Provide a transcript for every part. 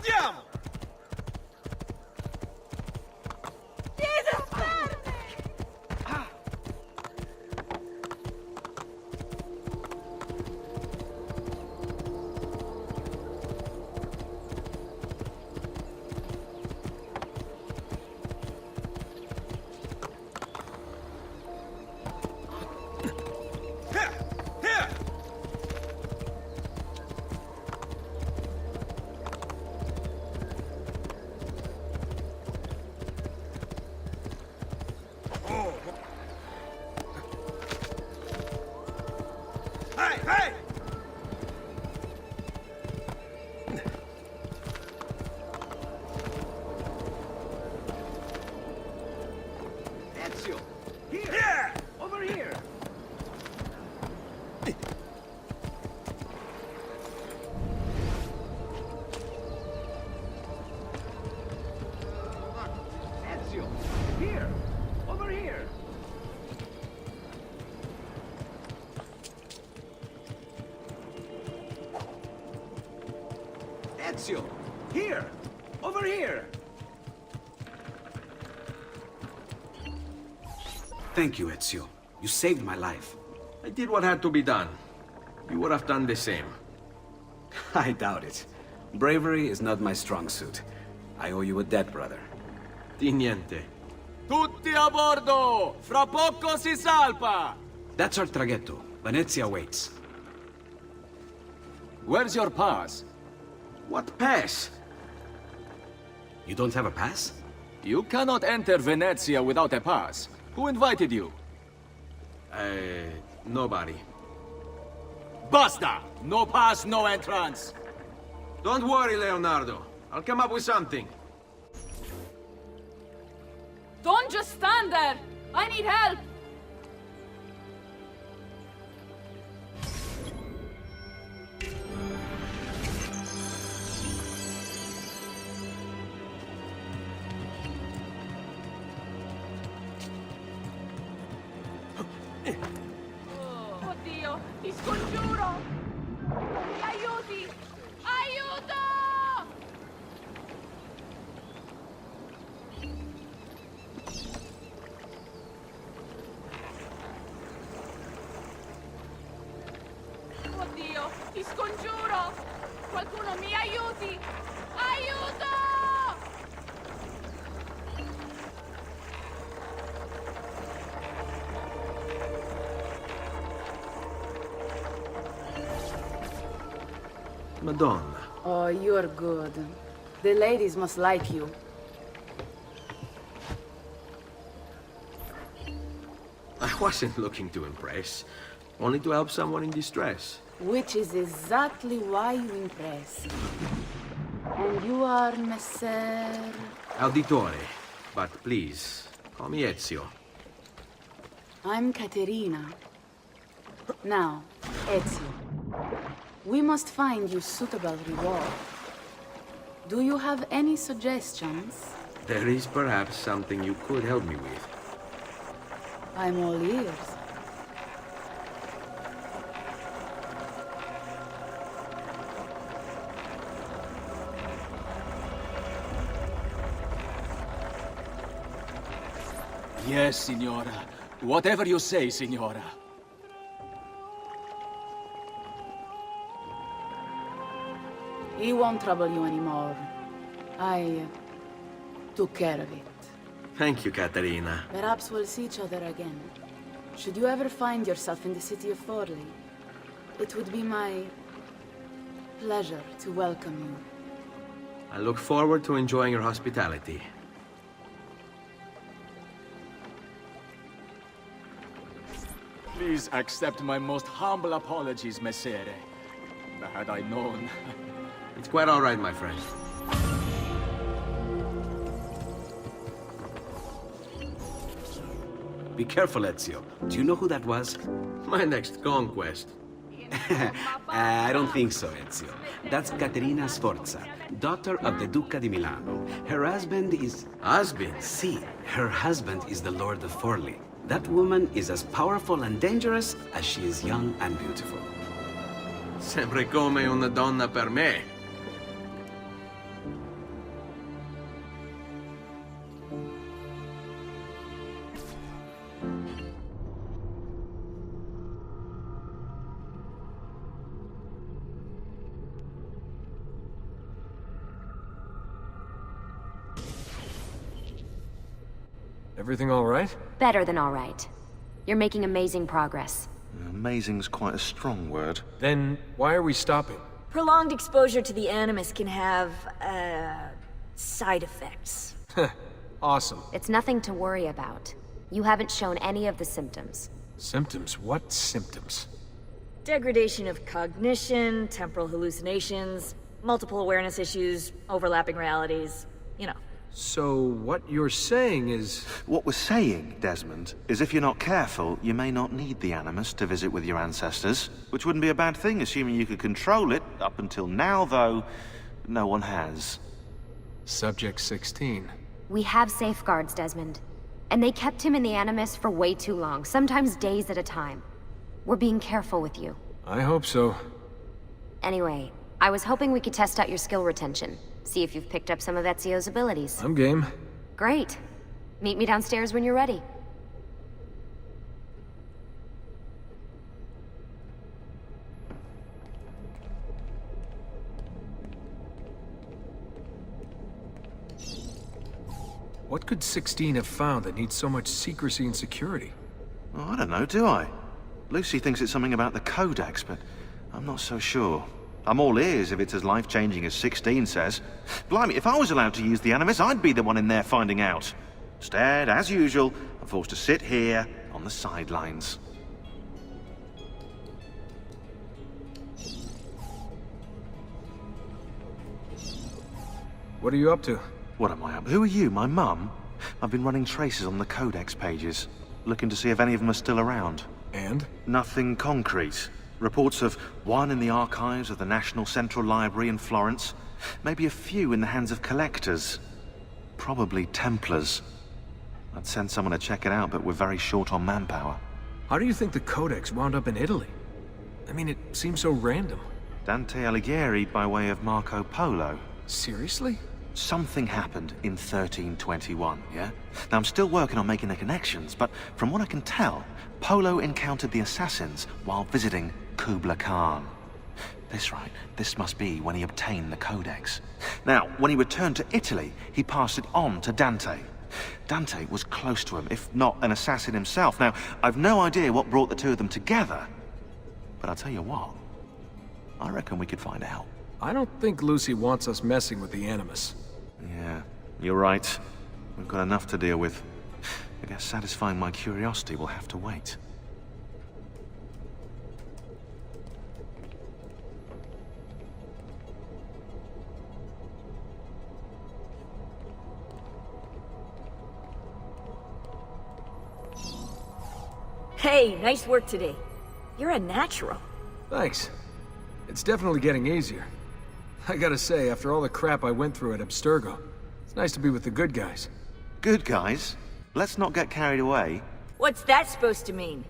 Andiamo! Hey, hey! Ezio! Here! Yeah! Over here! Ezio! Here! Over here! Ezio! Here! Over here! Thank you, Ezio. You saved my life. I did what had to be done. You would have done the same. I doubt it. Bravery is not my strong suit. I owe you a debt, brother. Di niente. Tutti a bordo! Fra poco si salpa! That's our traghetto. Venezia waits. Where's your pass? What pass? You don't have a pass? You cannot enter Venezia without a pass. Who invited you? Nobody. Basta! No pass, no entrance! Don't worry, Leonardo. I'll come up with something. Don't just stand there! I need help! Oddio, ti scongiuro! Mi aiuti! Aiuto! Oddio, ti scongiuro! Qualcuno mi aiuti! Aiuto! Madonna. Oh, you're good. The ladies must like you. I wasn't looking to impress. Only to help someone in distress. Which is exactly why you impress. And you are Messer... Auditore. But please, call me Ezio. I'm Caterina. Now, Ezio. We must find you suitable reward. Do you have any suggestions? There is perhaps something you could help me with. I'm all ears. Yes, Signora. Whatever you say, Signora. He won't trouble you anymore. I took care of it. Thank you, Caterina. Perhaps we'll see each other again. Should you ever find yourself in the city of Forli, it would be my pleasure to welcome you. I look forward to enjoying your hospitality. Please accept my most humble apologies, Messere. Had I known... It's quite all right, my friend. Be careful, Ezio. Do you know who that was? My next conquest. I don't think so, Ezio. That's Caterina Sforza, daughter of the Duca di Milano. Her husband is... Husband? See, her husband is the Lord of Forli. That woman is as powerful and dangerous as she is young and beautiful. Sempre come una donna per me. Everything all right? Better than all right. You're making amazing progress. Amazing's quite a strong word. Then why are we stopping? Prolonged exposure to the Animus can have, side effects. Awesome. It's nothing to worry about. You haven't shown any of the symptoms. Symptoms? What symptoms? Degradation of cognition, temporal hallucinations, multiple awareness issues, overlapping realities, you know. So what you're saying is... What we're saying, Desmond, is if you're not careful, you may not need the Animus to visit with your ancestors. Which wouldn't be a bad thing, assuming you could control it. Up until now, though, no one has. Subject 16. We have safeguards, Desmond. And they kept him in the Animus for way too long, sometimes days at a time. We're being careful with you. I hope so. Anyway, I was hoping we could test out your skill retention. See if you've picked up some of Ezio's abilities. I'm game. Great. Meet me downstairs when you're ready. What could 16 have found that needs so much secrecy and security? Oh, I don't know, do I? Lucy thinks it's something about the Codex, but I'm not so sure. I'm all ears if it's as life-changing as 16 says. Blimey, if I was allowed to use the Animus, I'd be the one in there finding out. Instead, as usual, I'm forced to sit here on the sidelines. What are you up to? What am I up? Who are you, my mum? I've been running traces on the Codex pages, looking to see if any of them are still around. And? Nothing concrete. Reports of one in the archives of the National Central Library in Florence. Maybe a few in the hands of collectors. Probably Templars. I'd send someone to check it out, but we're very short on manpower. How do you think the Codex wound up in Italy? I mean, it seems so random. Dante Alighieri by way of Marco Polo. Seriously? Something happened in 1321, yeah? Now, I'm still working on making the connections, but from what I can tell, Polo encountered the assassins while visiting Kubla Khan. This must be when he obtained the Codex. Now, when he returned to Italy, he passed it on to Dante. Dante was close to him, if not an assassin himself. Now, I've no idea what brought the two of them together, but I'll tell you what, I reckon we could find out. I don't think Lucy wants us messing with the Animus. Yeah, you're right. We've got enough to deal with. I guess satisfying my curiosity will have to wait. Hey, nice work today. You're a natural. Thanks. It's definitely getting easier. I gotta say, after all the crap I went through at Abstergo, it's nice to be with the good guys. Good guys. Let's not get carried away. What's that supposed to mean?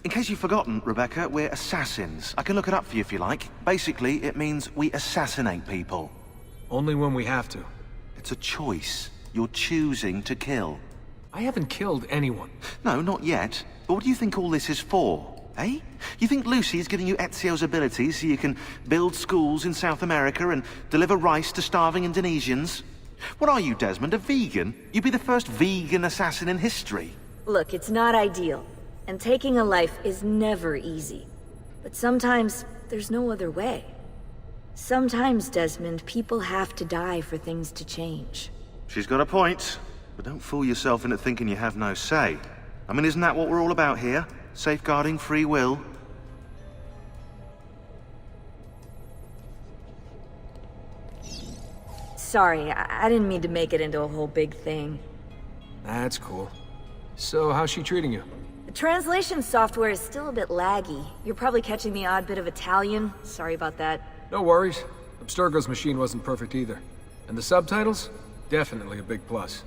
In case you've forgotten, Rebecca, we're assassins. I can look it up for you if you like. Basically, it means we assassinate people. Only when we have to. It's a choice. You're choosing to kill. I haven't killed anyone. No, not yet. But what do you think all this is for? Eh? You think Lucy's giving you Ezio's abilities so you can build schools in South America and deliver rice to starving Indonesians? What are you, Desmond, a vegan? You'd be the first vegan assassin in history. Look, it's not ideal, and taking a life is never easy. But sometimes, there's no other way. Sometimes, Desmond, people have to die for things to change. She's got a point. But don't fool yourself into thinking you have no say. I mean, isn't that what we're all about here? Safeguarding free will? Sorry, I didn't mean to make it into a whole big thing. That's cool. So, how's she treating you? The translation software is still a bit laggy. You're probably catching the odd bit of Italian. Sorry about that. No worries. Abstergo's machine wasn't perfect either. And the subtitles? Definitely a big plus.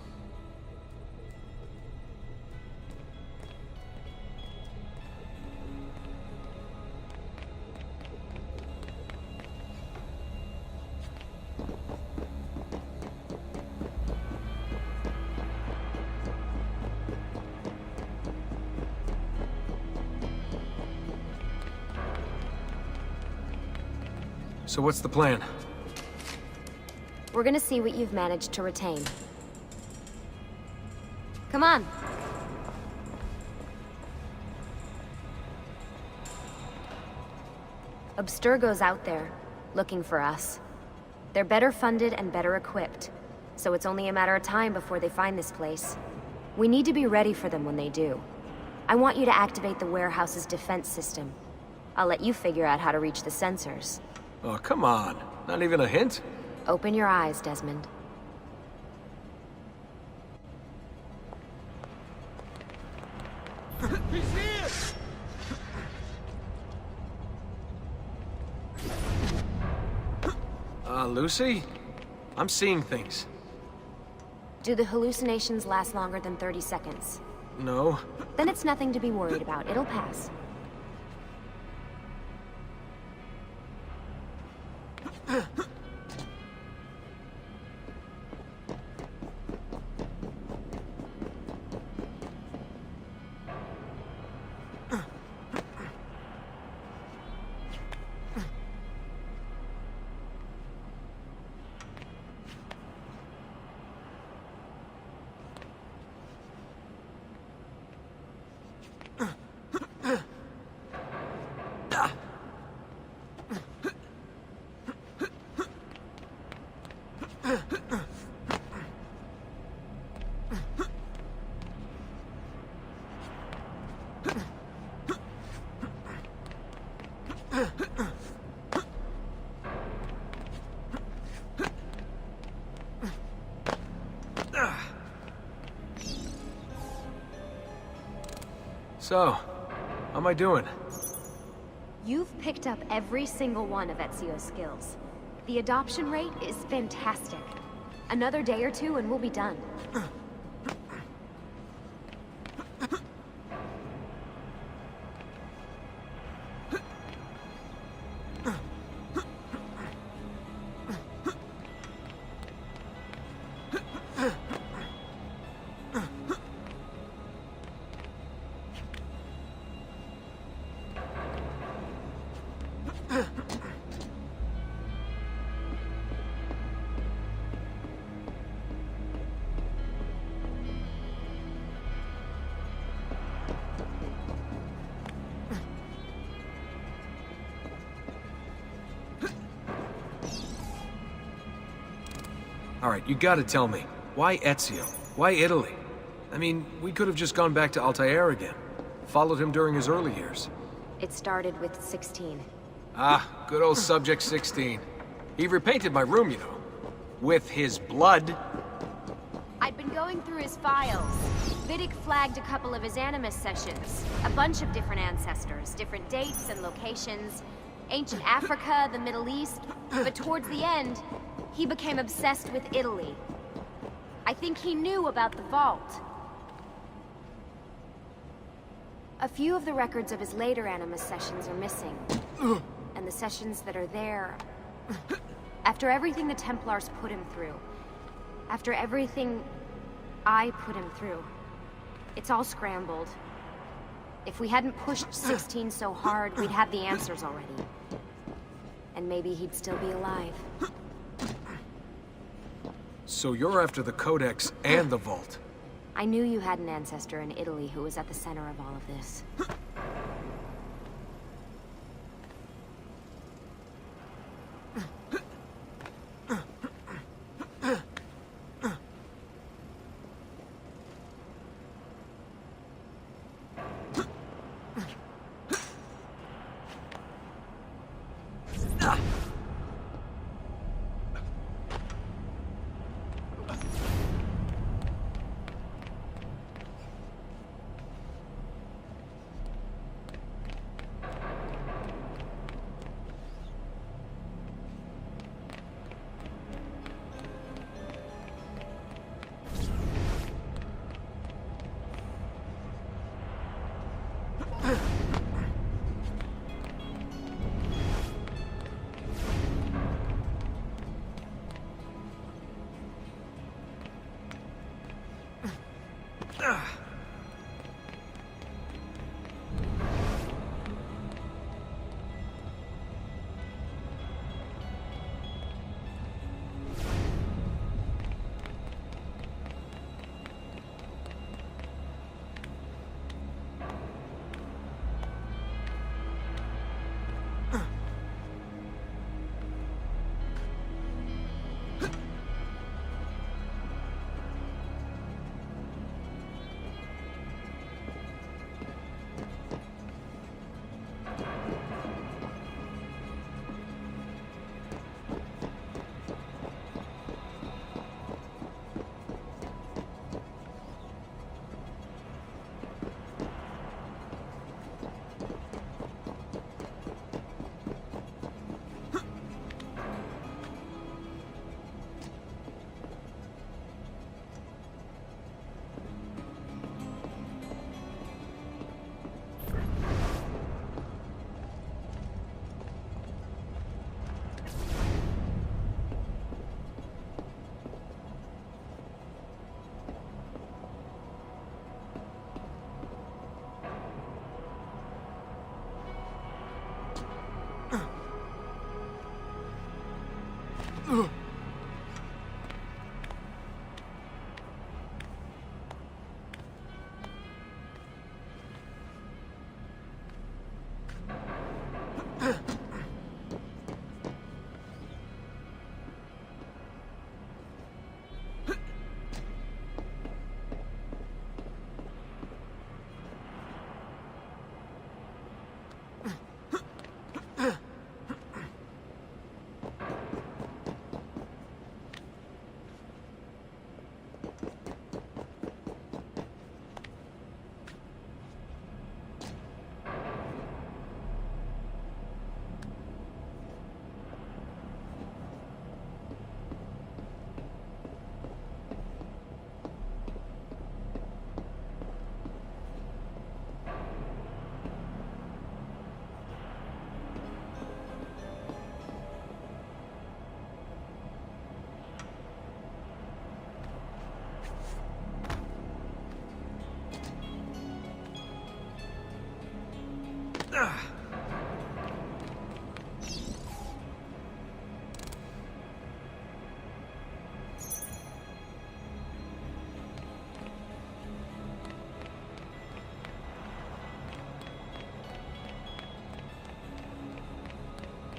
So what's the plan? We're gonna see what you've managed to retain. Come on. Abstergo's out there, looking for us. They're better funded and better equipped, so it's only a matter of time before they find this place. We need to be ready for them when they do. I want you to activate the warehouse's defense system. I'll let you figure out how to reach the sensors. Oh, come on. Not even a hint? Open your eyes, Desmond. Lucy? I'm seeing things. Do the hallucinations last longer than 30 seconds? No. Then it's nothing to be worried about. It'll pass. So, how am I doing? You've picked up every single one of Ezio's skills. The adoption rate is fantastic. Another day or two and we'll be done. Alright, you gotta tell me. Why Ezio? Why Italy? I mean, we could have just gone back to Altair again. Followed him during his early years. It started with 16. Ah, good old Subject 16. He repainted my room, you know. With his blood. I'd been going through his files. Vidic flagged a couple of his Animus sessions. A bunch of different ancestors, different dates and locations. Ancient Africa, the Middle East. But towards the end, he became obsessed with Italy. I think he knew about the vault. A few of the records of his later Animus sessions are missing. And the sessions that are there... After everything the Templars put him through, after everything I put him through, it's all scrambled. If we hadn't pushed 16 so hard, we'd have the answers already. And maybe he'd still be alive. So you're after the Codex and the Vault. I knew you had an ancestor in Italy who was at the center of all of this.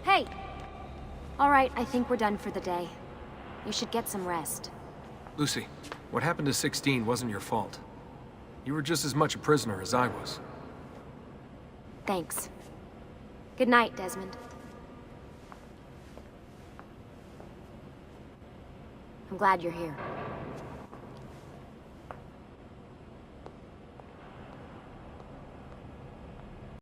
Hey! Alright, I think we're done for the day. You should get some rest. Lucy, what happened to 16 wasn't your fault. You were just as much a prisoner as I was. Thanks. Good night, Desmond. I'm glad you're here.